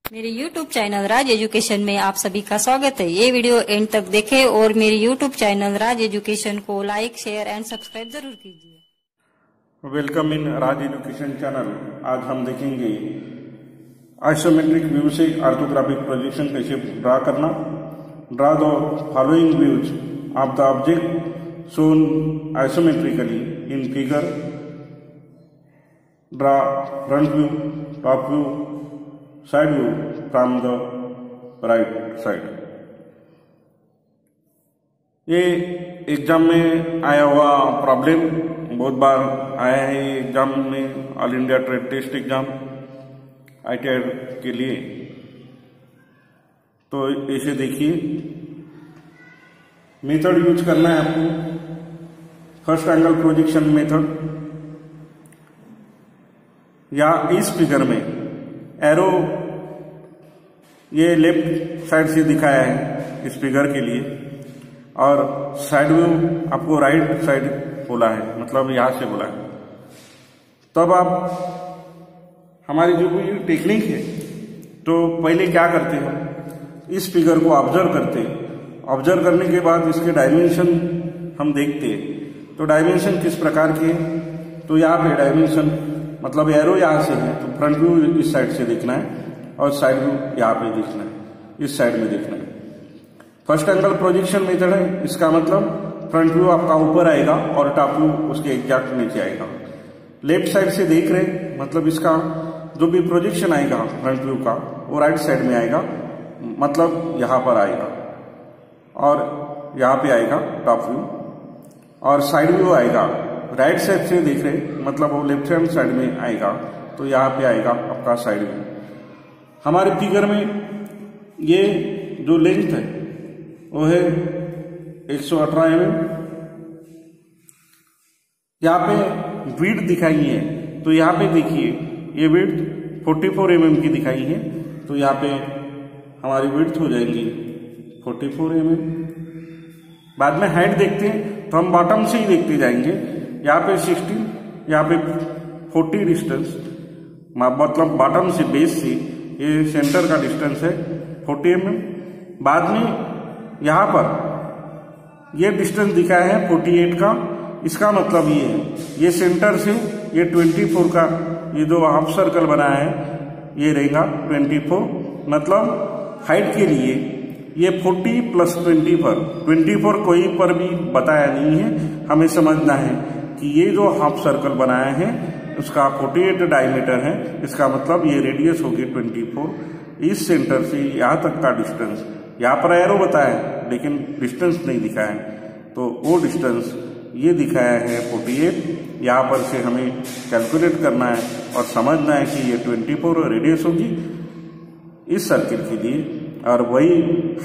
मेरे YouTube channel राज education में आप सभी का स्वागत है। ये वीडियो एंड तक देखें और मेरे YouTube चैनल राज एजुकेशन को लाइक, शेयर एंड सब्सक्राइब जरूर कीजिए। Welcome in Raj education channel. आज हम देखेंगे आइसोमेट्रिक व्यू से ऑर्थोग्राफिक प्रोजेक्शन कैसे ड्रा करना। Draw the following views of the object shown isometrically in figure. Draw front view, top view, side view from the right side. ये exam में आया हुआ प्रॉब्लम, बहुत बार आया है ये एग्जाम में, all India trade test exam ITI के लिए। तो इसे देखिए, मेथड यूज करना है आपको। फर्स्ट एंगल प्रोजेक्शन मेथड, या इस फिगर में एरो ये लेफ्ट साइड से दिखाया है इस फिगर के लिए, और साइड व्यू आपको राइट साइड बोला है, मतलब यहां से बोला है। तब आप हमारी जो भी टेक्निक है, तो पहले क्या करते हैं, इस फिगर को ऑब्जर्व करते हैं। ऑब्जर्व करने के बाद इसके डायमेंशन हम देखते हैं। तो डायमेंशन किस प्रकार के हैं, तो यहाँ पे डायमेंशन मतलब एरो यहाँ से है, तो फ्रंट व्यू इस साइड से देखना है और साइड व्यू यहाँ पे देखना है, इस साइड में देखना है। फर्स्ट एंगल प्रोजेक्शन मेथड है, इसका मतलब फ्रंट व्यू आपका ऊपर आएगा और टॉप व्यू उसके एग्जैक्ट नीचे आएगा। लेफ्ट साइड से देख रहे मतलब इसका जो भी प्रोजेक्शन आएगा फ्रंट व्यू का वो राइट साइड में आएगा, मतलब यहाँ पर आएगा, और यहाँ पे आएगा टॉप व्यू। और साइड व्यू आएगा राइट साइड से देख रहे मतलब वो लेफ्ट हैंड साइड में आएगा, तो यहाँ पे आएगा आपका साइड व्यू। हमारे फिगर में ये जो लेंथ है वो है 118 mm। यहाँ पे विड्थ दिखाई है, तो यहाँ पे देखिए ये विड्थ 44 mm की दिखाई है, तो यहाँ पे हमारी विड्थ हो जाएगी 44 mm। बाद में हाइट देखते हैं तो हम बॉटम से ही देखते जाएंगे। यहाँ पे 16, यहाँ पे 40 डिस्टेंस, मतलब बॉटम से बेस से ये सेंटर का डिस्टेंस है 40 mm। बाद में यहाँ पर ये डिस्टेंस दिखाया है 48 का, इसका मतलब ये है ये सेंटर से ये 24 का ये जो हाफ सर्कल बनाया है ये रहेगा 24, मतलब हाइट के लिए ये 40 प्लस 24 कोई पर भी बताया नहीं है। हमें समझना है कि ये जो हाफ सर्कल बनाया है उसका 48 डायमीटर है, इसका मतलब ये रेडियस होगी 24। इस सेंटर से यहाँ तक का डिस्टेंस, यहाँ पर एरो बताया है लेकिन डिस्टेंस नहीं दिखाया है, तो वो डिस्टेंस ये दिखाया है 48। यहाँ पर से हमें कैलकुलेट करना है और समझना है कि ये 24 रेडियस होगी इस सर्किल के लिए, और वही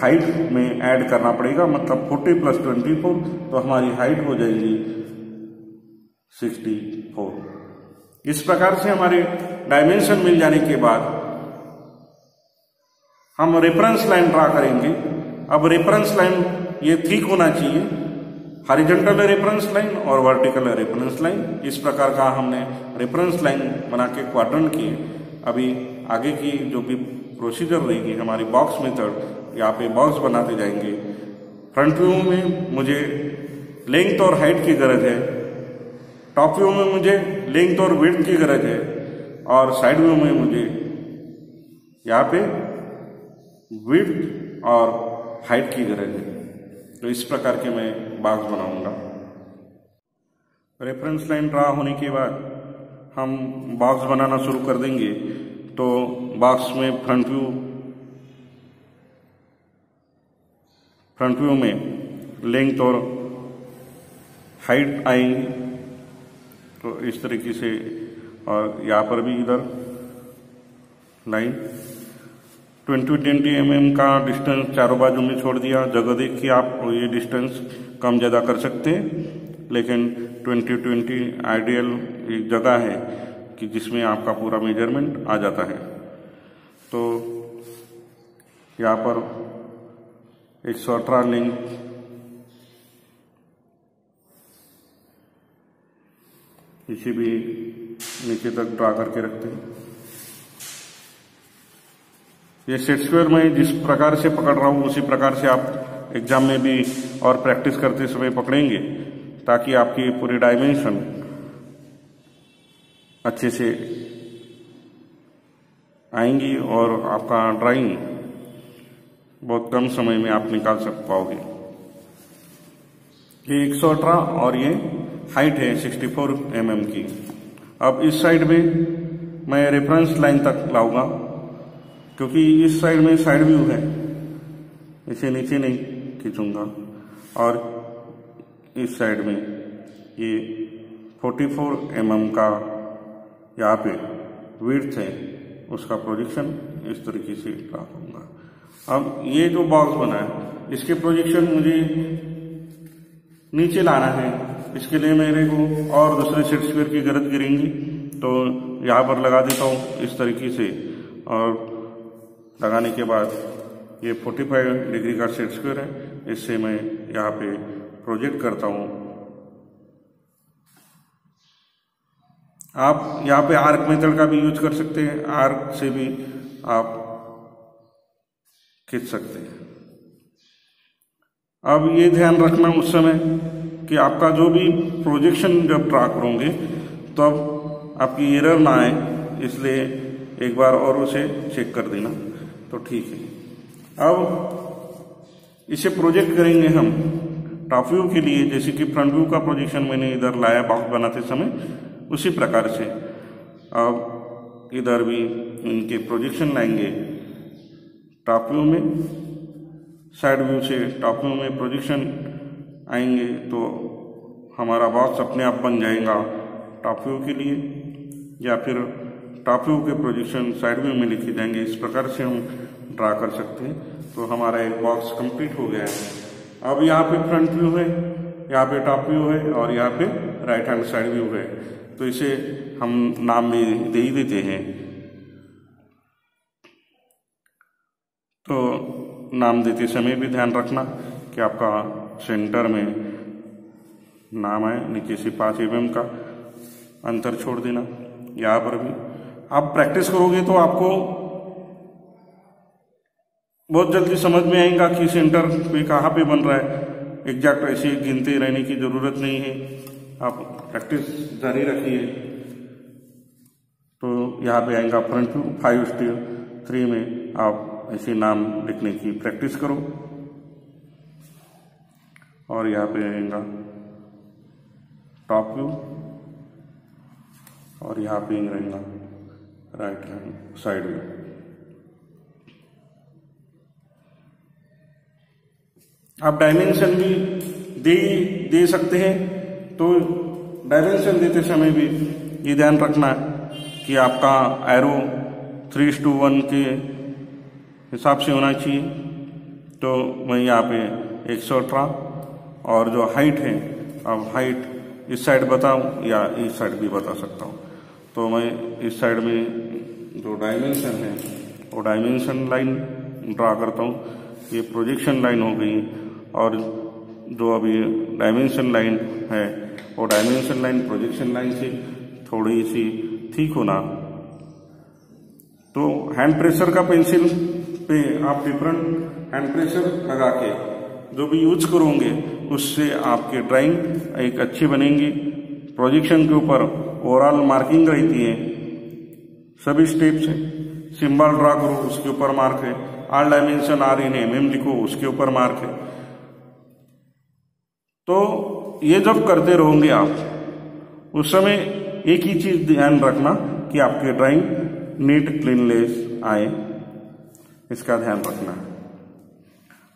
हाइट में ऐड करना पड़ेगा, मतलब 40 प्लस 24, तो हमारी हाइट हो जाएगी 64। इस प्रकार से हमारे डायमेंशन मिल जाने के बाद हम रेफरेंस लाइन ड्रा करेंगे। अब रेफरेंस लाइन ये ठीक होना चाहिए, हॉरिजॉन्टल रेफरेंस लाइन और वर्टिकल रेफरेंस लाइन। इस प्रकार का हमने रेफरेंस लाइन बना के क्वाड्रेंट किए। अभी आगे की जो भी प्रोसीजर रहेगी हमारी बॉक्स मेथड, यहाँ पे बॉक्स बनाते जाएंगे। फ्रंट व्यू में मुझे लेंथ और हाइट की गरज है, टॉप व्यू में मुझे लेंथ और विड्थ की गरज है, और साइड व्यू में मुझे यहाँ पे विड्थ और हाइट की गरज है। तो इस प्रकार के मैं बॉक्स बनाऊंगा। रेफरेंस लाइन ड्रा होने के बाद हम बॉक्स बनाना शुरू कर देंगे। तो बॉक्स में फ्रंट व्यू में लेंथ और हाइट आएंगी, तो इस तरीके से, और यहाँ पर भी इधर लाइन 20 mm का डिस्टेंस चारों बाजू में छोड़ दिया। जगह देख के आप ये डिस्टेंस कम ज़्यादा कर सकते हैं, लेकिन 20 आइडियल एक जगह है कि जिसमें आपका पूरा मेजरमेंट आ जाता है। तो यहाँ पर 118 लेंथ, इसे भी नीचे तक ड्रा करके रखते हैं। ये सेट स्क्वायर मैं जिस प्रकार से पकड़ रहा हूँ उसी प्रकार से आप एग्जाम में भी और प्रैक्टिस करते समय पकड़ेंगे, ताकि आपकी पूरी डायमेंशन अच्छे से आएंगी और आपका ड्राइंग बहुत कम समय में आप निकाल पाओगे। ये 118 और ये हाइट है 64 mm की। अब इस साइड में मैं रेफरेंस लाइन तक लाऊंगा, क्योंकि इस साइड में साइड व्यू है, इसे नीचे नहीं खींचूंगा। और इस साइड में ये 44 mm का यहाँ पे विड्थ है, उसका प्रोजेक्शन इस तरीके से लाऊंगा। अब ये जो बॉक्स बना है इसके प्रोजेक्शन मुझे नीचे लाना है, इसके लिए मेरे को और दूसरे सेट स्क्वायर की जरूरत गिरेंगी। तो यहाँ पर लगा देता हूँ इस तरीके से, और लगाने के बाद ये 45 डिग्री का सेट स्क्वायर है, इससे मैं यहाँ पे प्रोजेक्ट करता हूँ। आप यहाँ पे आर्क मेथड का भी यूज कर सकते हैं, आर्क से भी आप खींच सकते हैं। अब ये ध्यान रखना उस समय कि आपका जो भी प्रोजेक्शन जब ड्रा करोगे तब आपकी एरर ना आए, इसलिए एक बार और उसे चेक कर देना तो ठीक है। अब इसे प्रोजेक्ट करेंगे हम टॉप व्यू के लिए, जैसे कि फ्रंट व्यू का प्रोजेक्शन मैंने इधर लाया बॉक्स बनाते समय, उसी प्रकार से अब इधर भी इनके प्रोजेक्शन लाएंगे टॉप व्यू में, साइड व्यू से टॉप व्यू में प्रोजेक्शन आएंगे तो हमारा बॉक्स अपने आप बन जाएगा टॉप व्यू के लिए, या फिर टॉप व्यू के प्रोजेक्शन साइड व्यू में लिखे जाएंगे। इस प्रकार से हम ड्रा कर सकते हैं। तो हमारा एक बॉक्स कंप्लीट हो गया है। अब यहाँ पे फ्रंट व्यू है, यहाँ पे टॉप व्यू है और यहाँ पे राइट हैंड साइड व्यू है। तो इसे हम नाम में दे ही देते हैं। तो नाम देते समय भी ध्यान रखना कि आपका सेंटर में नाम है, नीचे से 5 mm का अंतर छोड़ देना। यहाँ पर भी आप प्रैक्टिस करोगे तो आपको बहुत जल्दी समझ में आएगा कि सेंटर पे कहाँ पे बन रहा है। एग्जैक्ट ऐसे गिनते रहने की जरूरत नहीं है, आप प्रैक्टिस जारी रखिए। तो यहाँ पे आएगा फ्रंट व्यू 5:3 में आप ऐसे नाम लिखने की प्रैक्टिस करो। और यहाँ पे आएगा टॉप व्यू और यहाँ पे रहेगा राइट हैंड साइड व्यू। आप डायमेंशन भी दे सकते हैं। तो डायमेंशन देते समय भी ये ध्यान रखना कि आपका एरो 3:1 के हिसाब से होना चाहिए। तो मैं यहाँ पे 118 और जो हाइट है, अब हाइट इस साइड बताऊं या इस साइड भी बता सकता हूँ। तो मैं इस साइड में जो डायमेंशन है वो डायमेंशन लाइन ड्रा करता हूँ। ये प्रोजेक्शन लाइन हो गई, और जो अभी डायमेंशन लाइन है वो डायमेंशन लाइन प्रोजेक्शन लाइन से थोड़ी सी ठीक होना। तो हैंड प्रेशर का पेंसिल पे आप डिफरेंट हैंड प्रेशर लगा के जो भी यूज करोगे उससे आपकी ड्राइंग एक अच्छी बनेगी। प्रोजेक्शन के ऊपर ओवरऑल मार्किंग रहती है, सभी स्टेप्स है। सिंबल ड्रा करो उसके ऊपर मार्क है, all dimension are in mm लिखो उसके ऊपर मार्क है। तो ये जब करते रहोगे आप, उस समय एक ही चीज ध्यान रखना कि आपकी ड्राइंग नीट क्लीनलेस आए, इसका ध्यान रखना।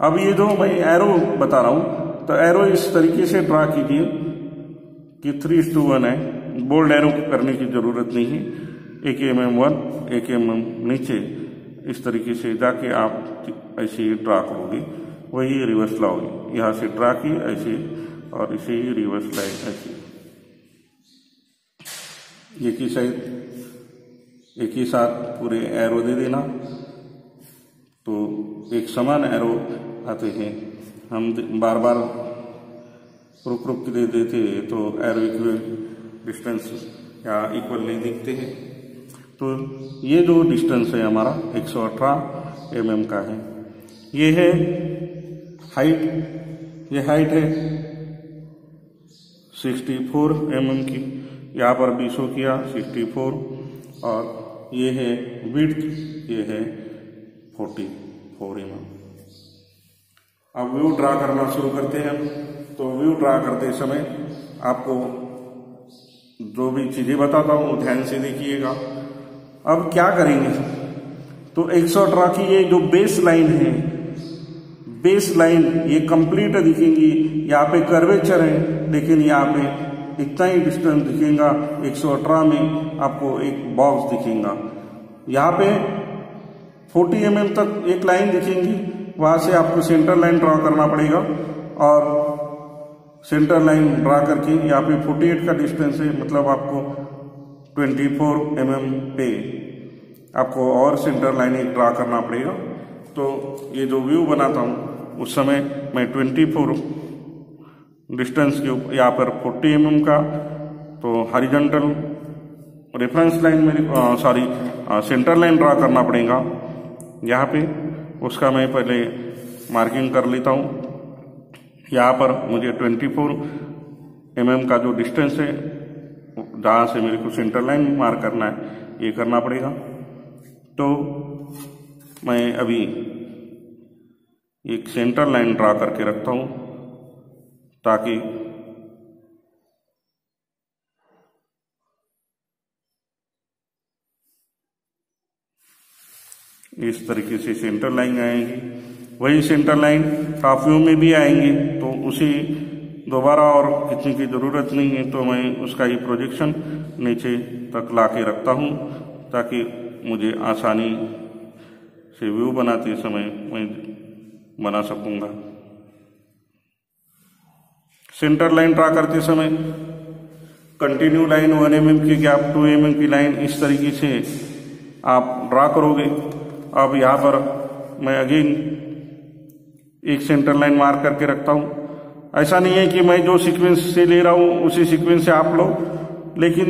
अब ये जो मैं एरो बता रहा हूं, तो एरो इस तरीके से ड्रा कीजिए कि 3:1 है। बोल्ड एरो करने की जरूरत नहीं है। 1 mm 1 1 mm नीचे इस तरीके से जाके आप ऐसे ड्रा करोगे, वही रिवर्स लाओगे। यहाँ से ड्रा की ऐसे और इसे ही रिवर्स लाए ऐसे। एक ही साथ पूरे एरो दे देना, तो एक समान एरो आते हैं। हम बार बार रुक के दे देते तो एरो इक्वल डिस्टेंस या इक्वल नहीं दिखते हैं। तो ये जो डिस्टेंस है हमारा 118 mm का है। ये है हाइट, ये हाइट है 64 mm की, यहाँ पर भी शो किया 64, और ये है विड्थ, ये है 44 mm। अब व्यू ड्रा करना शुरू करते हैं। तो व्यू ड्रा करते समय आपको जो भी चीजें बताता हूँ ध्यान से देखिएगा। अब क्या करेंगे, तो 118 की ये जो बेस लाइन है, बेस लाइन ये कंप्लीट दिखेंगी। यहाँ पे कर्वेचर है, लेकिन यहाँ पे इतना ही डिस्टेंस दिखेगा। 118 में आपको एक बॉक्स दिखेगा। यहाँ पे 40 mm तक एक लाइन दिखेंगी, वहां से आपको सेंटर लाइन ड्रा करना पड़ेगा, और सेंटर लाइन ड्रा करके यहाँ पे 48 का डिस्टेंस है, मतलब आपको 24 mm पे आपको और सेंटर लाइन एक ड्रा करना पड़ेगा। तो ये जो व्यू बनाता हूँ उस समय मैं 24 डिस्टेंस के यहाँ पर 40 mm का तो हॉरिजॉन्टल रेफरेंस लाइन में सेंटर लाइन ड्रा करना पड़ेगा यहाँ पे। उसका मैं पहले मार्किंग कर लेता हूँ। यहाँ पर मुझे 24 mm का जो डिस्टेंस है जहाँ से मेरे को सेंटर लाइन मार्क करना है, ये करना पड़ेगा। तो मैं अभी एक सेंटर लाइन ड्रा करके रखता हूँ, ताकि इस तरीके से सेंटर लाइन आएंगी। वही सेंटर लाइन टॉप व्यू में भी आएंगे, तो उसे दोबारा और खींचने की जरूरत नहीं है। तो मैं उसका ही प्रोजेक्शन नीचे तक ला के रखता हूँ, ताकि मुझे आसानी से व्यू बनाते समय मैं बना सकूंगा। सेंटर लाइन ड्रा करते समय कंटिन्यू लाइन 1 mm की गैप 2 mm की लाइन इस तरीके से आप ड्रा करोगे। अब यहाँ पर मैं अगेन एक सेंटर लाइन मार्क करके रखता हूँ। ऐसा नहीं है कि मैं जो सीक्वेंस से ले रहा हूँ उसी सीक्वेंस से आप लो, लेकिन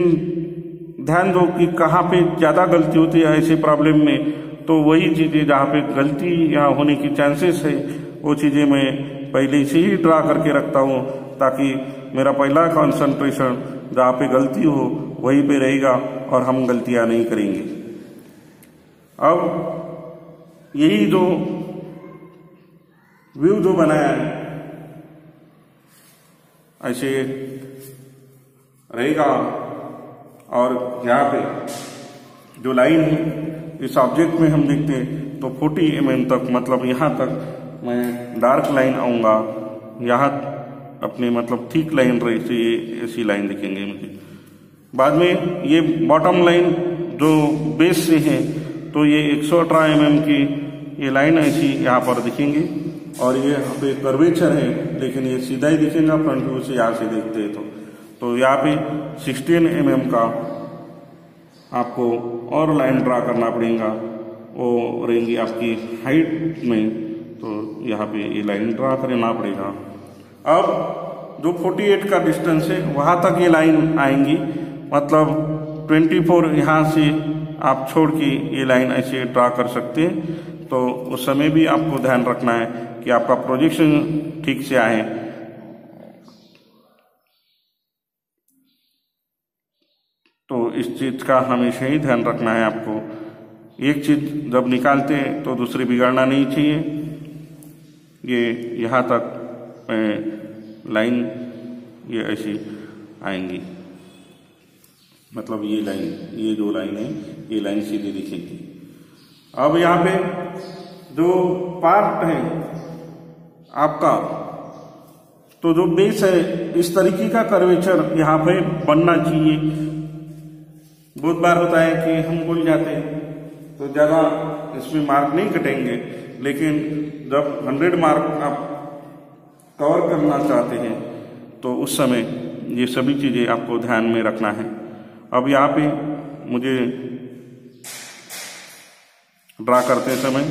ध्यान दो कि कहाँ पे ज़्यादा गलती होती है ऐसे प्रॉब्लम में। तो वही चीज़ें जहाँ पे गलती यहाँ होने की चांसेस है, वो चीज़ें मैं पहले से ही ड्रा करके रखता हूँ, ताकि मेरा पहला कंसंट्रेशन जहाँ पे गलती हो वहीं पे रहेगा और हम गलतियाँ नहीं करेंगे। अब यही जो व्यू जो बनाया है ऐसे रहेगा, और यहाँ पे जो लाइन है इस ऑब्जेक्ट में हम देखते हैं तो 40 mm तक, मतलब यहाँ तक मैं डार्क लाइन आऊँगा। यहाँ अपने मतलब थिक लाइन रही से ये ऐसी लाइन दिखेंगे मुझे। बाद में ये बॉटम लाइन जो बेस से है तो ये 118 mm की ये लाइन ऐसी यहाँ पर दिखेंगी, और ये यहाँ पे कर्वेचर है, लेकिन ये सीधा ही दिखेगा फ्रंट व्यू से यहाँ से देखते हैं तो यहाँ पे 16 mm का आपको और लाइन ड्रा करना पड़ेगा। वो रहेंगी आपकी हाइट में, तो यहाँ पे ये लाइन ड्रा करना पड़ेगा। अब जो 48 का डिस्टेंस है वहाँ तक ये लाइन आएंगी, मतलब 24 यहाँ से आप छोड़ के ये लाइन ऐसे ड्रा कर सकते हैं। तो उस समय भी आपको ध्यान रखना है कि आपका प्रोजेक्शन ठीक से आए। तो इस चीज का हमेशा ही ध्यान रखना है आपको। एक चीज जब निकालते हैं तो दूसरी बिगाड़ना नहीं चाहिए। ये यहाँ तक लाइन ये ऐसी आएंगी, मतलब ये लाइन, ये जो लाइन है ये लाइन सीधी दिखेगी। अब यहाँ पे जो पार्ट है आपका, तो जो बेस है इस तरीके का कर्वेचर यहाँ पे बनना चाहिए। बहुत बार होता है कि हम भूल जाते हैं तो ज़्यादा इसमें मार्क नहीं कटेंगे, लेकिन जब 100 मार्क आप कवर करना चाहते हैं तो उस समय ये सभी चीज़ें आपको ध्यान में रखना है। अब यहाँ पे मुझे ड्रा करते समय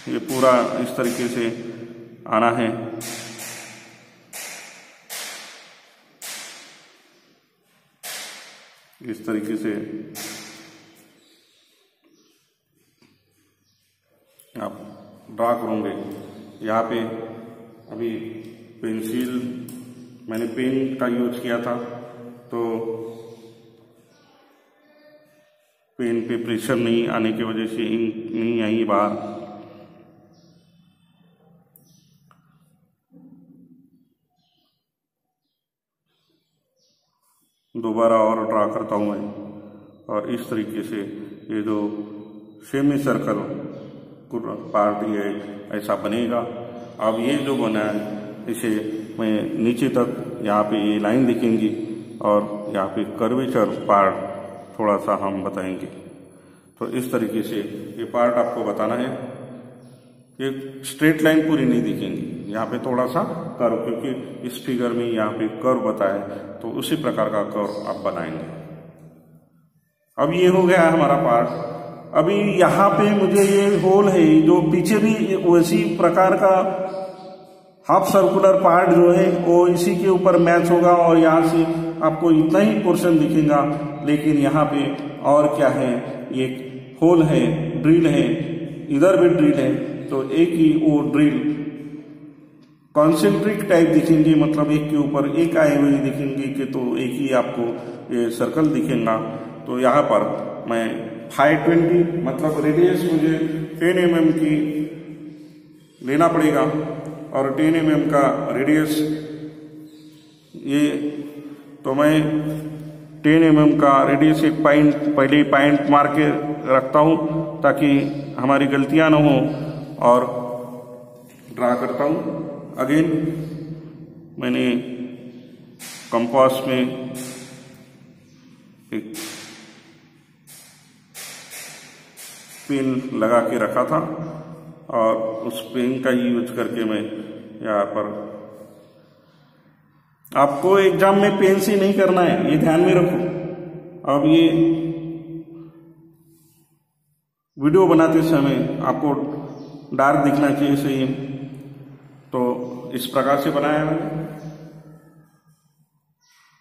ये पूरा इस तरीके से आना है। इस तरीके से ड्रा करूँगे। यहाँ पे अभी पेंसिल मैंने पेन का यूज किया था, तो पेन पे प्रेशर नहीं आने की वजह से इंक नहीं आई बाहर। दोबारा और ड्रा करता हूँ मैं, और इस तरीके से ये जो सेमी सर्कल पार्ट है ऐसा बनेगा। अब ये जो बना है इसे मैं नीचे तक यहाँ पे ये लाइन दिखेंगी और यहाँ पे कर्वेचर पार्ट थोड़ा सा हम बताएंगे। तो इस तरीके से ये पार्ट आपको बताना है। ये स्ट्रेट लाइन पूरी नहीं दिखेंगी, यहाँ पे थोड़ा सा कर्व, क्योंकि इस फिगर में यहाँ पे कर्व बताया, तो उसी प्रकार का कर्व आप बनाएंगे। अब ये हो गया हमारा पार्ट। अभी यहाँ पे मुझे ये होल है जो पीछे भी वैसी प्रकार का हाफ सर्कुलर पार्ट जो है वो इसी के ऊपर मैच होगा, और यहाँ से आपको इतना ही पोर्शन दिखेगा। लेकिन यहाँ पे और क्या है, एक होल है, ड्रिल है, इधर भी ड्रिल है, तो एक ही वो ड्रिल कॉन्सेंट्रिक टाइप दिखेंगे, मतलब एक के ऊपर एक आए हुए दिखेंगे कि तो एक ही आपको ये सर्कल दिखेगा। तो यहाँ पर मैं 520 मतलब रेडियस मुझे 10 mm की लेना पड़ेगा, और 10 mm का रेडियस ये, तो मैं 10 mm का रेडियस एक पहले पॉइंट मार के रखता हूँ ताकि हमारी गलतियां ना हो, और ड्रा करता हूँ। अगेन मैंने कंपास में एक पेन लगा के रखा था, और उस पेन का ही यूज करके मैं यहाँ पर, आपको एग्जाम में पेन से नहीं करना है, ये ध्यान में रखो। अब ये वीडियो बनाते समय आपको डार्क दिखना चाहिए सही, तो इस प्रकार से बनाया है।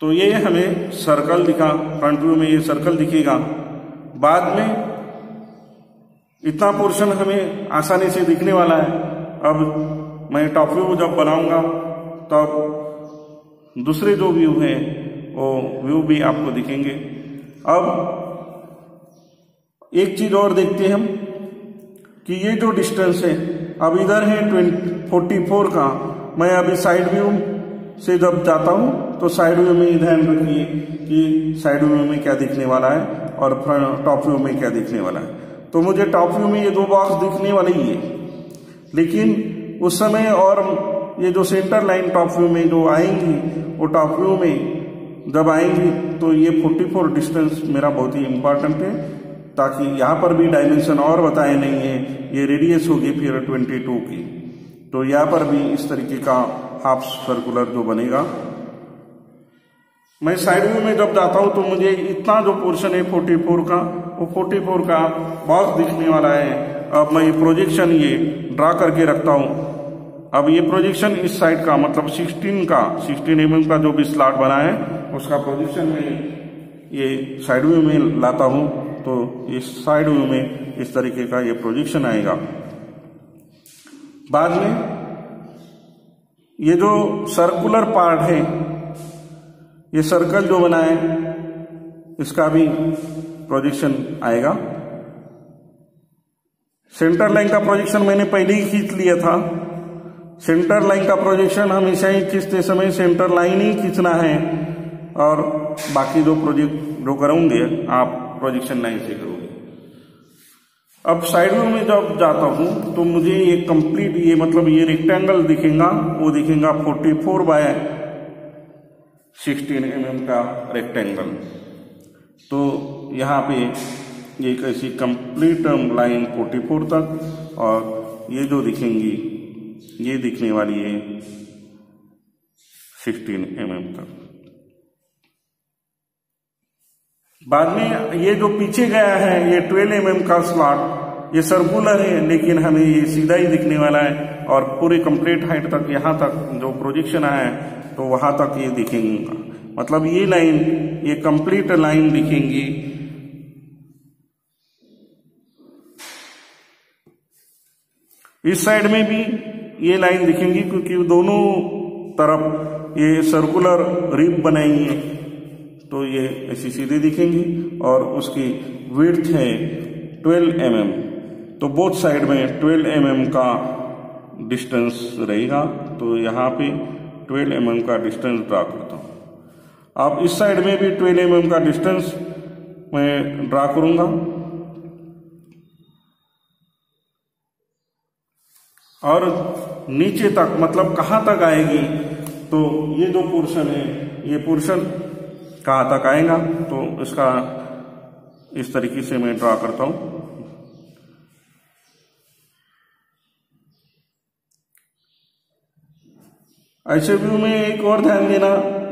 तो ये हमें सर्कल दिखा, फ्रंट व्यू में ये सर्कल दिखेगा। बाद में इतना पोर्शन हमें आसानी से दिखने वाला है। अब मैं टॉप व्यू जब बनाऊंगा तब दूसरे जो व्यू हैं वो व्यू भी आपको दिखेंगे। अब एक चीज और देखते हैं हम कि ये जो डिस्टेंस है, अब इधर है 44 का, मैं अभी साइड व्यू से जब जाता हूं तो साइड व्यू में ध्यान रखिए कि साइड व्यू में क्या दिखने वाला है और टॉप व्यू में क्या दिखने वाला है। तो मुझे टॉप व्यू में ये दो बॉक्स दिखने वाले ही है, लेकिन उस समय और ये जो सेंटर लाइन टॉप व्यू में जो आएंगी, वो टॉप व्यू में जब आएंगी तो ये 44 डिस्टेंस मेरा बहुत ही इंपॉर्टेंट है, ताकि यहाँ पर भी डायमेंशन और बताए नहीं है। ये रेडियस होगी फिर 22 की, तो यहाँ पर भी इस तरीके का हाफ सर्कुलर जो बनेगा। मैं साइड व्यू में जब जाता हूं तो मुझे इतना जो पोर्शन है 44 का, वो 44 का बॉक्स दिखने वाला है। अब मैं ये प्रोजेक्शन ये ड्रा करके रखता हूं। अब ये प्रोजेक्शन इस साइड का मतलब 16 mm का जो भी स्लॉट बना है उसका प्रोजेक्शन में ये साइड व्यू में लाता हूं, तो इस साइड व्यू में इस तरीके का ये प्रोजेक्शन आएगा। बाद में ये जो सर्कुलर पार्ट है, ये सर्कल जो बना है इसका भी प्रोजेक्शन आएगा। सेंटर लाइन का प्रोजेक्शन मैंने पहले ही खींच लिया था। सेंटर लाइन का प्रोजेक्शन हमेशा ही खींचते समय सेंटर लाइन ही खींचना है, और बाकी जो प्रोजेक्ट जो करोगे आप प्रोजेक्शन लाइन से करोगे। अब साइड व्यू में जब जाता हूं तो मुझे ये कंप्लीट ये मतलब ये रेक्टेंगल दिखेगा, वो दिखेगा 44/16 mm का रेक्टेंगल। तो यहाँ पे एक ऐसी कंप्लीट लाइन 44 तक, और ये जो दिखेंगी ये दिखने वाली है 16 mm तक। बाद में ये जो पीछे गया है ये 12 mm का स्लॉट, ये सर्कुलर है लेकिन हमें ये सीधा ही दिखने वाला है, और पूरे कंप्लीट हाइट तक यहाँ तक जो प्रोजेक्शन आया है तो वहां तक ये दिखेंगे। मतलब ये लाइन ये कंप्लीट लाइन दिखेंगी। इस साइड में भी ये लाइन दिखेंगी क्योंकि दोनों तरफ ये सर्कुलर रिब बनाई है, तो ये ऐसी सीधी दिखेंगी और उसकी विड्थ है 12 mm। तो बोथ साइड में 12 mm का डिस्टेंस रहेगा। तो यहाँ पे 12 mm का डिस्टेंस ड्रा करता हूँ। अब इस साइड में भी 12 mm का डिस्टेंस मैं ड्रा करूंगा और नीचे तक मतलब कहाँ तक आएगी, तो ये जो पोर्शन है ये पोर्शन कहाँ तक आएगा, तो इसका इस तरीके से मैं ड्रा करता हूं। ऐसे व्यू में एक और ध्यान देना,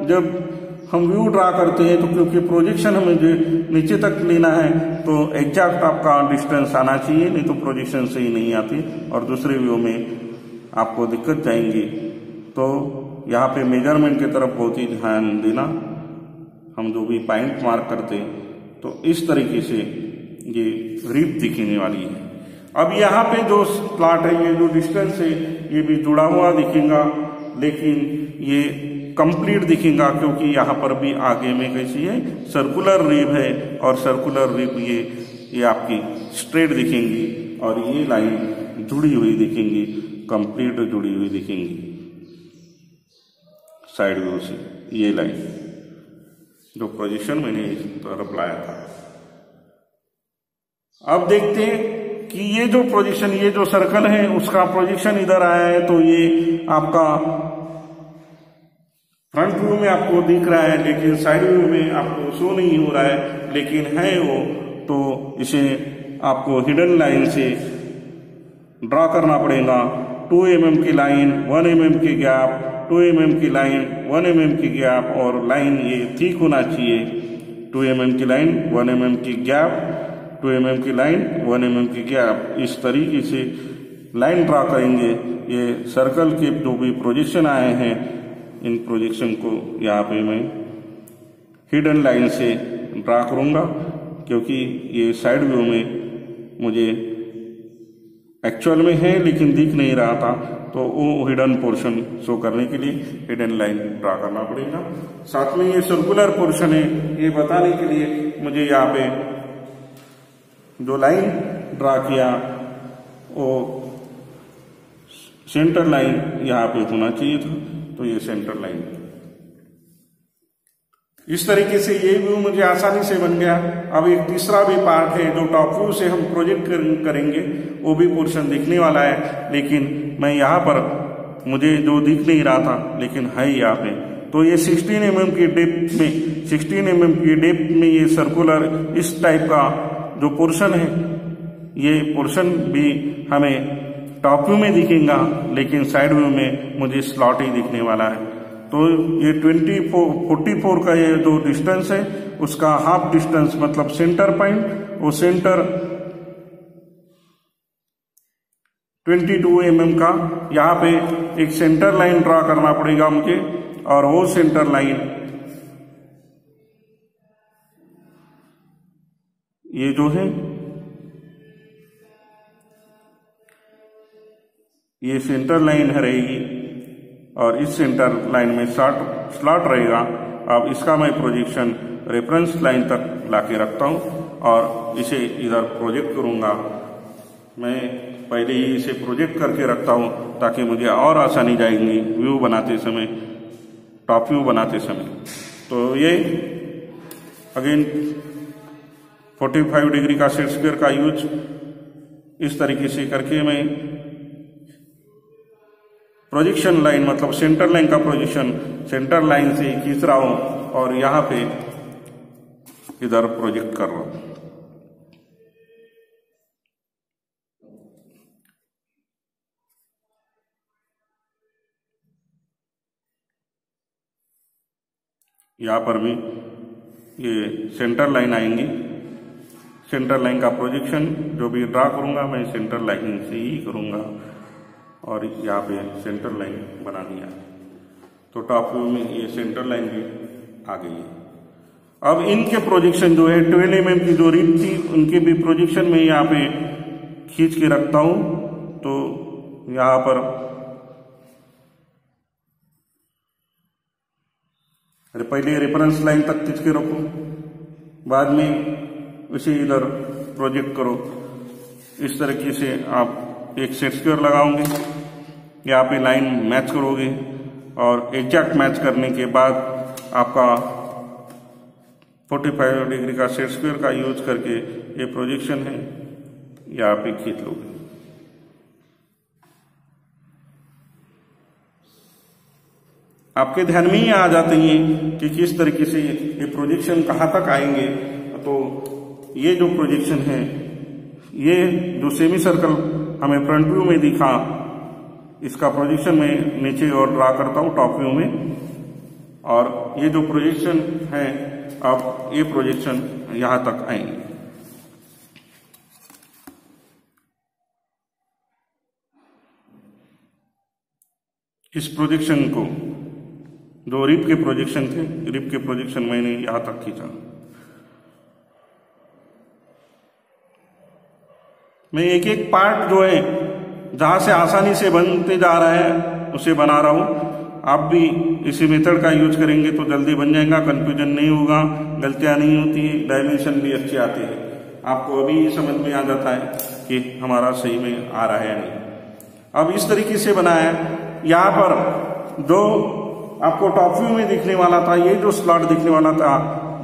जब हम व्यू ड्रा करते हैं तो क्योंकि प्रोजेक्शन हमें जो नीचे तक लेना है तो एग्जैक्ट आपका डिस्टेंस आना चाहिए, नहीं तो प्रोजेक्शन सही नहीं आती और दूसरे व्यू में आपको दिक्कत जाएंगी। तो यहाँ पे मेजरमेंट की तरफ बहुत ही ध्यान देना। हम जो भी पॉइंट मार्क करते हैं तो इस तरीके से ये रिप दिखने वाली है। अब यहाँ पे जो स्लॉट है, ये जो डिस्टेंस है ये भी जुड़ा हुआ दिखेगा, लेकिन ये कंप्लीट दिखेगा क्योंकि यहाँ पर भी आगे में कैसी है सर्कुलर रिब है और सर्कुलर रिब ये आपकी स्ट्रेट दिखेंगी और ये लाइन जुड़ी हुई दिखेंगी, कंप्लीट जुड़ी हुई दिखेंगी साइड व्यू से। ये लाइन जो प्रोजेक्शन मैंने इस तरफ लाया था। अब देखते हैं कि ये जो प्रोजेक्शन, ये जो सर्कल है उसका प्रोजेक्शन इधर आया है, तो ये आपका फ्रंट व्यू में आपको दिख रहा है लेकिन साइड व्यू में आपको शो नहीं हो रहा है, लेकिन है वो। तो इसे आपको हिडन लाइन से ड्रा करना पड़ेगा। 2 mm की लाइन, 1 mm की गैप, 2 mm की लाइन, 1 mm की गैप और लाइन ये ठीक होना चाहिए। 2 mm की लाइन, 1 mm की गैप, 2 mm की लाइन, 1 mm की गैप, इस तरीके से लाइन ड्रा करेंगे। ये सर्कल के जो भी प्रोजेक्शन आए हैं इन प्रोजेक्शन को यहाँ पे मैं हिडन लाइन से ड्रा करूंगा क्योंकि ये साइड व्यू में मुझे एक्चुअल में है लेकिन दिख नहीं रहा था, तो वो हिडन पोर्शन शो करने के लिए हिडन लाइन ड्रा करना पड़ेगा। साथ में ये सर्कुलर पोर्शन है, ये बताने के लिए मुझे यहाँ पे जो लाइन ड्रा किया वो सेंटर लाइन यहाँ पे होना चाहिए था, तो ये सेंटर लाइन। इस तरीके से ये व्यू मुझे आसानी से बन गया। अब एक तीसरा भी पार्ट है जो टॉप व्यू से हम प्रोजेक्ट करेंगे, वो भी पोर्शन दिखने वाला है, लेकिन मैं यहाँ पर मुझे जो दिख नहीं रहा था लेकिन है यहाँ पे। तो ये 16 mm की डेप्थ में, 16 mm की डेप्थ में ये सर्कुलर इस टाइप का जो पोर्शन है, ये पोर्शन भी हमें टॉप व्यू में दिखेगा लेकिन साइड व्यू में मुझे स्लॉट ही दिखने वाला है। तो ये 44 का ये जो डिस्टेंस है उसका हाफ डिस्टेंस मतलब सेंटर पॉइंट, वो सेंटर 22 mm का यहाँ पे एक सेंटर लाइन ड्रा करना पड़ेगा मुझे, और वो सेंटर लाइन ये जो है ये सेंटर लाइन है रहेगी और इस सेंटर लाइन में स्लॉट रहेगा। अब इसका मैं प्रोजेक्शन रेफरेंस लाइन तक लाके रखता हूं और इसे इधर प्रोजेक्ट करूंगा। मैं पहले ही इसे प्रोजेक्ट करके रखता हूं ताकि मुझे और आसानी जाएगी व्यू बनाते समय, टॉप व्यू बनाते समय। तो ये अगेन 45 डिग्री का सेट स्क्वायर का यूज इस तरीके से करके मैं प्रोजेक्शन लाइन मतलब सेंटर लाइन का प्रोजेक्शन सेंटर लाइन से खींच रहा हूं और यहां पे इधर प्रोजेक्ट कर रहा हूं। यहां पर भी ये सेंटर लाइन आएंगी। सेंटर लाइन का प्रोजेक्शन जो भी ड्रा करूंगा मैं सेंटर लाइन से ही करूंगा और यहाँ पे सेंटर लाइन बना दिया। तो टॉप व्यू में ये सेंटर लाइन भी आ गई है। अब इनके प्रोजेक्शन जो है 12 mm की जो रिब थी उनके भी प्रोजेक्शन में यहाँ पे खींच के रखता हूँ। तो यहाँ पर पहले रेफरेंस लाइन तक खींच के रखो, बाद में इसे इधर प्रोजेक्ट करो। इस तरीके से आप एक सेट स्क्वायर लगाओगे, यहाँ पे लाइन मैच करोगे और एग्जैक्ट मैच करने के बाद आपका 45 डिग्री का सेट स्क्वायर का यूज करके ये प्रोजेक्शन है यहाँ पे खींच लोगे। आपके ध्यान में ही आ जाते हैं कि किस तरीके से ये प्रोजेक्शन कहाँ तक आएंगे। तो ये जो प्रोजेक्शन है, ये जो सेमी सर्कल हमें फ्रंट व्यू में दिखा, इसका प्रोजेक्शन मैं नीचे और ड्रा करता हूं टॉप व्यू में, और ये जो प्रोजेक्शन है अब ये प्रोजेक्शन यहां तक आएंगे। इस प्रोजेक्शन को जो रिप के प्रोजेक्शन थे, रिप के प्रोजेक्शन मैंने यहां तक खींचा। मैं एक एक पार्ट जो है जहां से आसानी से बनते जा रहा है उसे बना रहा हूं। आप भी इसी मेथड का यूज करेंगे तो जल्दी बन जाएगा, कंफ्यूजन नहीं होगा, गलतियां नहीं होती, डायमेंशन भी अच्छे आते हैं। आपको अभी समझ में आ जाता है कि हमारा सही में आ रहा है या नहीं। अब इस तरीके से बनाया है। यहाँ पर जो आपको टॉप व्यू में दिखने वाला था, ये जो स्लॉट दिखने वाला था,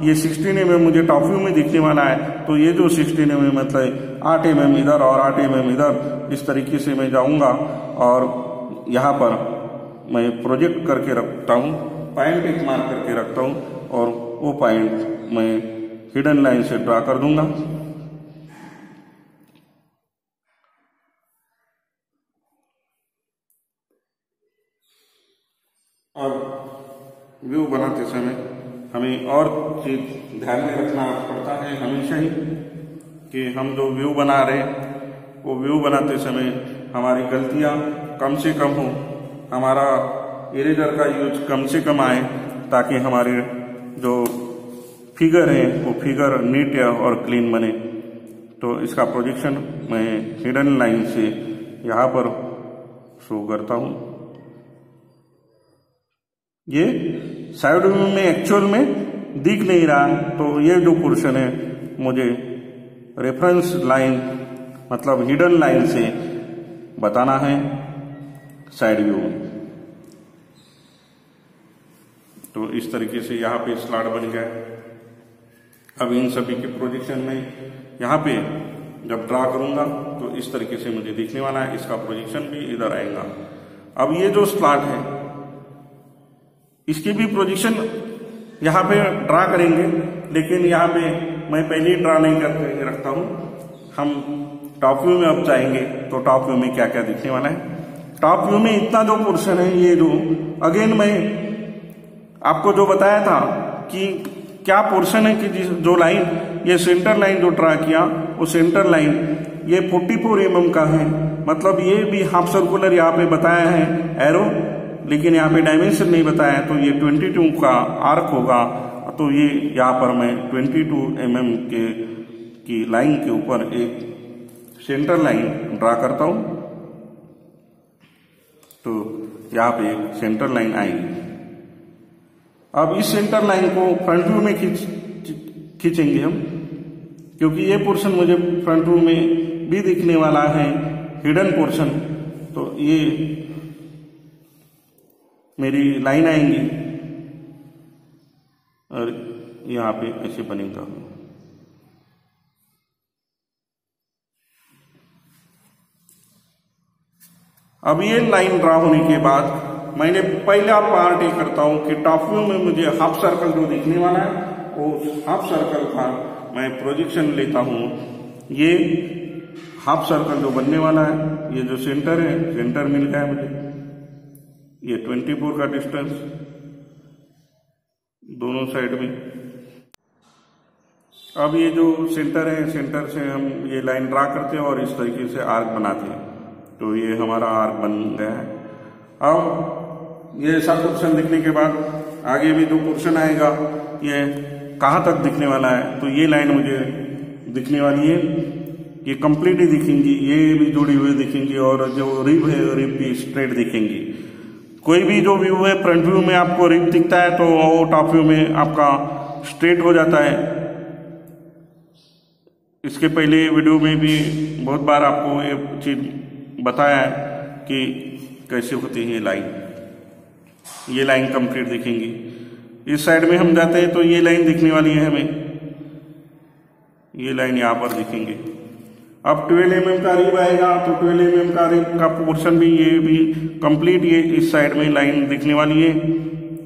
ये 16 mm मुझे टॉप व्यू में दिखने वाला है। तो ये जो 16 mm मतलब 8 mm इधर और 8 mm इधर, इस तरीके से मैं जाऊंगा और यहाँ पर मैं प्रोजेक्ट करके रखता हूँ, पॉइंट एक मार्क करके रखता हूँ और वो पॉइंट मैं हिडन लाइन से ड्रा कर दूंगा। और व्यू बनाते समय हमें और चीज ध्यान में रखना पड़ता है हमेशा ही कि हम जो व्यू बना रहे हैं वो व्यू बनाते समय हमारी गलतियां कम से कम हो, हमारा इरेजर का यूज कम से कम आए, ताकि हमारे जो फिगर है वो फिगर नीट और क्लीन बने। तो इसका प्रोजेक्शन मैं हिडन लाइन से यहाँ पर शो करता हूँ। ये साइड व्यू में एक्चुअल में दिख नहीं रहा, तो ये जो पोर्शन है मुझे रेफरेंस लाइन मतलब हिडन लाइन से बताना है साइड व्यू में। तो इस तरीके से यहाँ पे स्लॉट बन गया। अब इन सभी के प्रोजेक्शन में यहाँ पे जब ड्रा करूंगा तो इस तरीके से मुझे दिखने वाला है, इसका प्रोजेक्शन भी इधर आएगा। अब ये जो स्लॉट है इसकी भी प्रोजेक्शन यहाँ पे ड्रा करेंगे, लेकिन यहाँ पे मैं पहले ही ड्रा नहीं करके रखता हूँ। हम टॉप व्यू में अब जाएंगे तो टॉप व्यू में क्या क्या दिखने वाला है। टॉप व्यू में इतना जो पोर्शन है, ये जो अगेन मैं आपको जो बताया था कि क्या पोर्शन है कि जो लाइन ये सेंटर लाइन जो ड्रा किया वो सेंटर लाइन ये 44 mm का है। मतलब ये भी हाफ सर्कुलर यहाँ पे बताया है एरो, लेकिन यहाँ पे डायमेंशन नहीं बताया, तो ये 22 का आर्क होगा। तो ये यहाँ पर मैं 22 mm की लाइन के ऊपर एक सेंटर लाइन ड्रा करता हूं। तो यहाँ पे एक सेंटर लाइन आएगी। अब इस सेंटर लाइन को फ्रंट व्यू में खींचेंगे हम, क्योंकि ये पोर्शन मुझे फ्रंट व्यू में भी दिखने वाला है, हिडन पोर्शन। तो ये मेरी लाइन आएंगी और यहाँ पे ऐसे बनेगा। अब ये लाइन ड्रा होने के बाद मैंने पहला पार्ट ये करता हूं कि टॉप व्यू में मुझे हाफ सर्कल जो दिखने वाला है वो हाफ सर्कल का मैं प्रोजेक्शन लेता हूं। ये हाफ सर्कल जो बनने वाला है, ये जो सेंटर है, सेंटर मिल गया है मुझे। ये 24 का डिस्टेंस दोनों साइड में। अब ये जो सेंटर है, सेंटर से हम ये लाइन ड्रा करते हैं और इस तरीके से आर्क बनाते हैं। तो ये हमारा आर्क बन गया है। अब ये ऐसा पोर्शन दिखने के बाद आगे भी जो पोर्शन आएगा ये कहाँ तक दिखने वाला है, तो ये लाइन मुझे दिखने वाली है ये कंप्लीट ही दिखेंगी, ये भी जुड़ी हुई दिखेंगी, और जो रिब है रिब भी स्ट्रेट दिखेंगी। कोई भी जो व्यू है फ्रंट व्यू में आपको रिब दिखता है तो वो टॉप व्यू में आपका स्ट्रेट हो जाता है। इसके पहले वीडियो में भी बहुत बार आपको ये चीज बताया है कि कैसे होती है ये लाइन कंप्लीट दिखेंगी। इस साइड में हम जाते हैं तो ये लाइन दिखने वाली है हमें, ये लाइन यहाँ पर दिखेंगे। अब 12 mm का रिब आएगा तो 12 mm का रिब का पोर्शन भी ये भी कंप्लीट ये इस साइड में लाइन दिखने वाली है।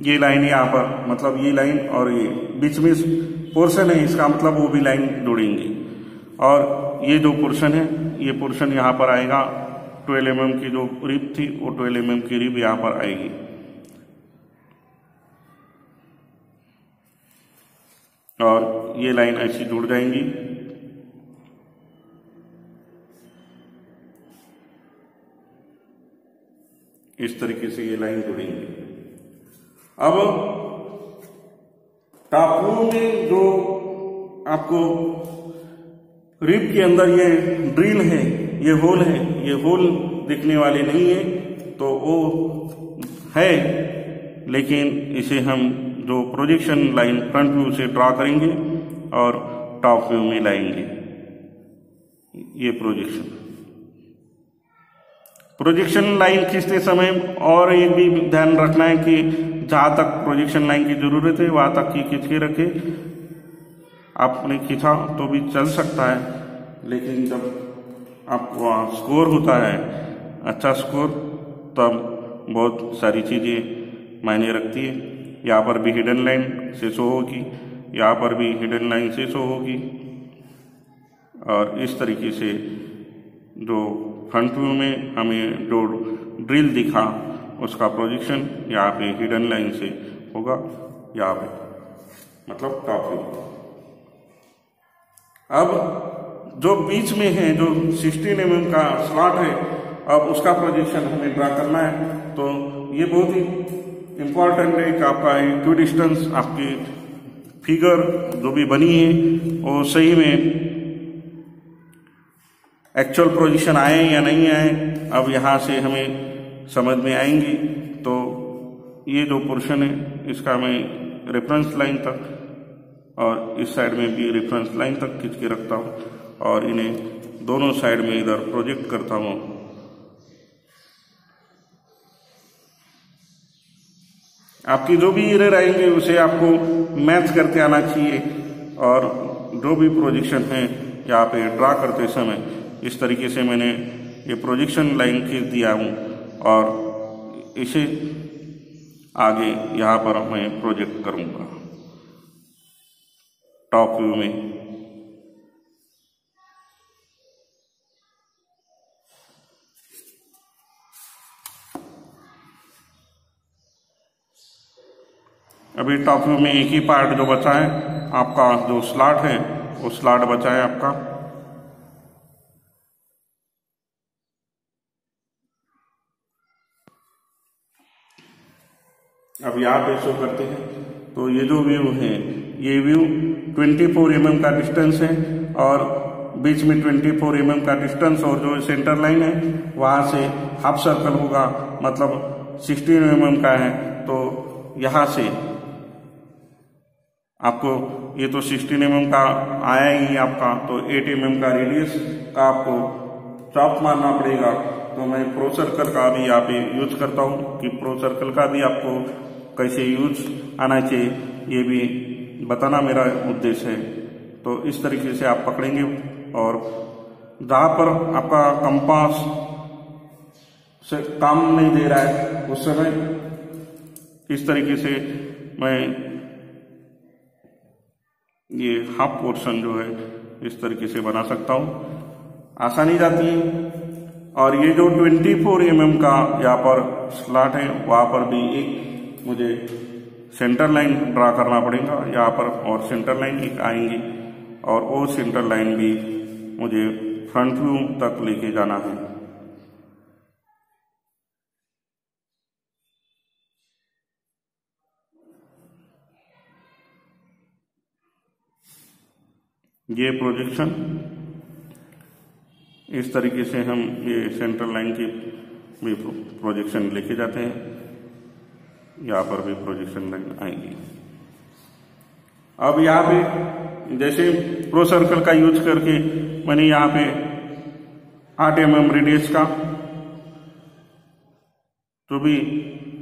ये लाइन यहाँ पर, मतलब ये लाइन और ये बीच में पोर्शन है इसका, मतलब वो भी लाइन जुड़ेंगी। और ये जो पोर्शन है ये पोर्शन यहाँ पर आएगा। 12 mm की जो रिब थी वो 12 mm की रिब यहाँ पर आएगी। और ये लाइन ऐसी जुड़ जाएंगी। इस तरीके से ये लाइन जुड़ेंगी। अब टॉप व्यू में जो आपको रिब के अंदर ये ड्रिल है, ये होल दिखने वाले नहीं है, तो वो है, लेकिन इसे हम जो प्रोजेक्शन लाइन फ्रंट व्यू से ड्रा करेंगे और टॉप व्यू में लाएंगे। ये प्रोजेक्शन लाइन खींचते समय और एक भी ध्यान रखना है कि जहां तक प्रोजेक्शन लाइन की जरूरत है वहां तक ही खींच के रखे। आपने खींचा तो भी चल सकता है, लेकिन जब आपको वहाँ स्कोर होता है अच्छा स्कोर, तब बहुत सारी चीजें मायने रखती है। यहाँ पर भी हिडन लाइन से शो होगी, यहाँ पर भी हिडन लाइन से शो होगी। और इस तरीके से जो फ्रंट व्यू में हमें जो ड्रिल दिखा उसका प्रोजेक्शन यहाँ पे हिडन लाइन से होगा, यहाँ पे मतलब टॉप व्यू। अब जो बीच में है जो 16 mm का स्लॉट है, अब उसका प्रोजेक्शन हमें ड्रा करना है। तो ये बहुत ही इंपॉर्टेंट है कि आपका इक्विडिस्टेंस आपकी फिगर जो भी बनी है वो सही में एक्चुअल पोजीशन आए या नहीं आए, अब यहाँ से हमें समझ में आएंगी। तो ये जो पोर्शन है इसका मैं रेफरेंस लाइन तक और इस साइड में भी रेफरेंस लाइन तक खींच के रखता हूँ और इन्हें दोनों साइड में इधर प्रोजेक्ट करता हूँ। आपकी जो भी एरर आएंगे उसे आपको मैच करके आना चाहिए। और जो भी प्रोजेक्शन है यहाँ पे ड्रा करते समय इस तरीके से मैंने ये प्रोजेक्शन लाइन खींच दिया हूँ और इसे आगे यहाँ पर मैं प्रोजेक्ट करूँगा टॉप व्यू में। अभी टॉप व्यू में एक ही पार्ट जो बचा है आपका, जो स्लॉट है वो स्लॉट बचा है आपका। अब यहाँ पे शो करते हैं तो ये जो व्यू है ये व्यू 24 mm का डिस्टेंस है और बीच में 24 mm का डिस्टेंस और जो सेंटर लाइन है वहां से हाफ सर्कल होगा, मतलब 16 mm का है। तो यहाँ से आपको ये तो 16 mm का आया ही आपका, तो 8 mm का रेडियस का आपको चॉप मारना पड़ेगा। तो मैं प्रो सर्कल का भी यहाँ पे यूज करता हूँ कि प्रो सर्कल का भी आपको कैसे यूज आना चाहिए ये भी बताना मेरा उद्देश्य है। तो इस तरीके से आप पकड़ेंगे और जहाँ पर आपका कंपास से काम नहीं दे रहा है उस समय इस तरीके से मैं ये हाफ पोर्शन जो है इस तरीके से बना सकता हूँ, आसानी जाती है। और ये जो 24 mm का यहाँ पर स्लॉट है वहाँ पर भी एक मुझे सेंटर लाइन ड्रा करना पड़ेगा यहाँ पर, और सेंटर लाइन एक आएंगी और वो सेंटर लाइन भी मुझे फ्रंट व्यू तक लेके जाना है। ये प्रोजेक्शन इस तरीके से हम ये सेंट्रल लाइन की भी प्रोजेक्शन लेके जाते हैं। यहाँ पर भी प्रोजेक्शन लाइन आएंगी। अब यहाँ पे जैसे प्रो सर्कल का यूज करके मैंने यहाँ पे 8 mm रेडियस का जो भी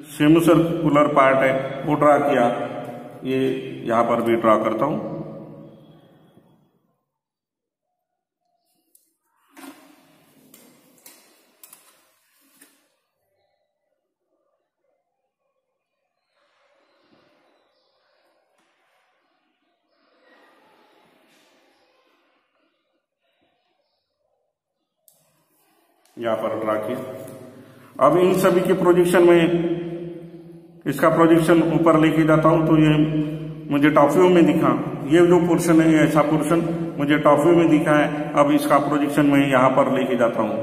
सेमी सर्कुलर पार्ट है वो ड्रा किया। ये यहाँ पर भी ड्रा करता हूं। यहाँ पर ड्रा किया। अब इन सभी के प्रोजेक्शन में इसका प्रोजेक्शन ऊपर लेके जाता हूं तो ये मुझे टॉप व्यू में दिखा। ये जो पोर्शन है ऐसा पोर्शन मुझे टॉप व्यू में दिखा है। अब इसका प्रोजेक्शन मैं यहाँ पर लेके जाता हूँ।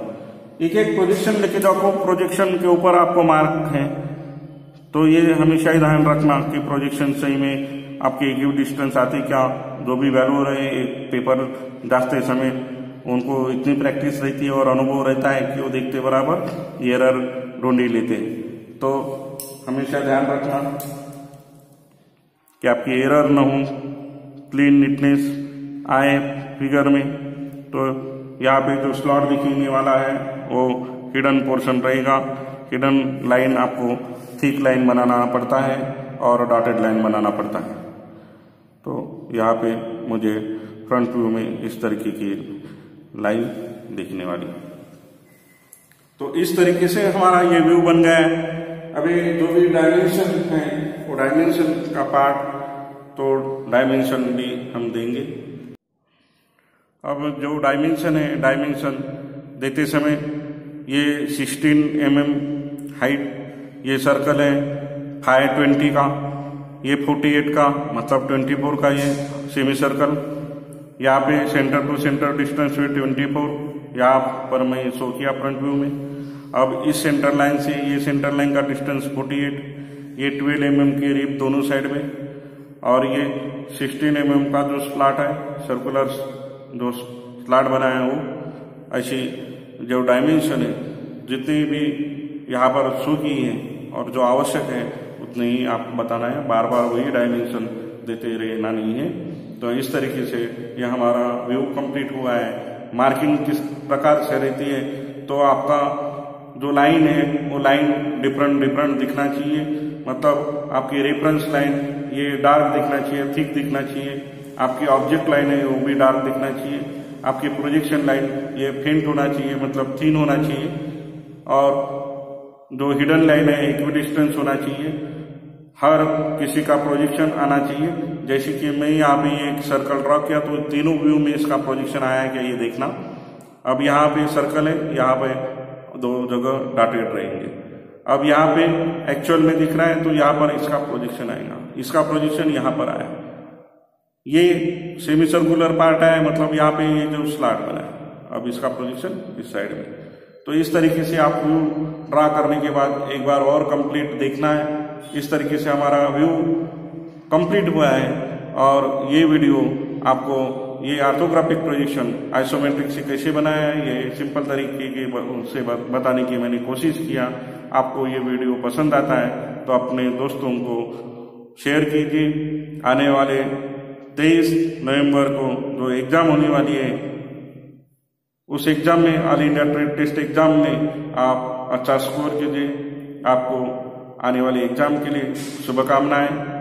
एक एक प्रोजेक्शन लेके जाओ, प्रोजेक्शन के ऊपर आपको मार्क है तो ये हमेशा ही ध्यान रखना कि प्रोजेक्शन सही में आपके इक्यू डिस्टेंस आते क्या। जो भी वैल्यू रहे एक पेपर जाते समय उनको इतनी प्रैक्टिस रहती है और अनुभव रहता है कि वो देखते बराबर एरर ढूंढ ही लेते। तो हमेशा ध्यान रखना कि आपकी एरर न हो, क्लीन नीटनेस आए फिगर में। तो यहाँ पे जो स्लॉट दिखने वाला है वो हिडन पोर्शन रहेगा। हिडन लाइन आपको थिक लाइन बनाना पड़ता है और डॉटेड लाइन बनाना पड़ता है। तो यहाँ पे मुझे फ्रंट व्यू में इस तरीके की लाइन दिखने वाली। तो इस तरीके से हमारा ये व्यू बन गया है। अभी जो भी डायमेंशन है वो डायमेंशन का पार्ट तो डायमेंशन भी हम देंगे। अब जो डायमेंशन है, डायमेंशन देते समय ये 16 mm हाइट ये सर्कल है 520 का, ये 48 का मतलब 24 का ये सेमी सर्कल। यहाँ पे सेंटर टू सेंटर डिस्टेंस हुई 24, यहाँ पर मैं शो किया फ्रंट व्यू में। अब इस सेंटर लाइन से ये सेंटर लाइन का डिस्टेंस 48, ये 12 mm के रिप दोनों साइड में और ये 16 mm का जो स्लॉट है सर्कुलर जो स्लॉट बनाया है वो। ऐसी जो डायमेंशन है जितनी भी यहाँ पर शो की है और जो आवश्यक है उतने ही आपको बताना है, बार बार वही डायमेंशन देते रहना नहीं है। तो इस तरीके से ये हमारा व्यू कंप्लीट हुआ है। मार्किंग किस प्रकार से रहती है तो आपका जो लाइन है वो लाइन डिफरेंट दिखना चाहिए। मतलब आपकी रेफरेंस लाइन ये डार्क दिखना चाहिए, थिक दिखना चाहिए। आपकी ऑब्जेक्ट लाइन है वो भी डार्क दिखना चाहिए। आपकी प्रोजेक्शन लाइन ये फेंट होना चाहिए मतलब थिन होना चाहिए। और जो हिडन लाइन है इक्विडिस्टेंस होना चाहिए। हर किसी का प्रोजेक्शन आना चाहिए। जैसे कि मैं यहाँ पे एक सर्कल ड्रॉ किया तो तीनों व्यू में इसका प्रोजेक्शन आया है क्या ये देखना। अब यहाँ पे सर्कल है, यहाँ पे 2 जगह डॉटेड रहेंगे। अब यहाँ पे एक्चुअल में दिख रहा है तो यहाँ पर इसका प्रोजेक्शन आएगा, इसका प्रोजेक्शन यहाँ पर आया। ये सेमी सर्कुलर पार्ट है मतलब यहाँ पे ये जो स्लॉट बना है, अब इसका प्रोजेक्शन इस साइड में। तो इस तरीके से आप व्यू ड्रा करने के बाद एक बार और कंप्लीट देखना है। इस तरीके से हमारा व्यू कंप्लीट हुआ है। और ये वीडियो आपको ये ऑर्थोग्राफिक प्रोजेक्शन आइसोमेट्रिक से कैसे बनाया है ये सिंपल तरीके से बताने की मैंने कोशिश किया। आपको ये वीडियो पसंद आता है तो अपने दोस्तों को शेयर कीजिए। आने वाले 23 नवंबर को जो एग्जाम होने वाली है उस एग्जाम में all India trade test exam में आप अच्छा स्कोर कीजिए। आपको आने वाले एग्जाम के लिए शुभकामनाएं।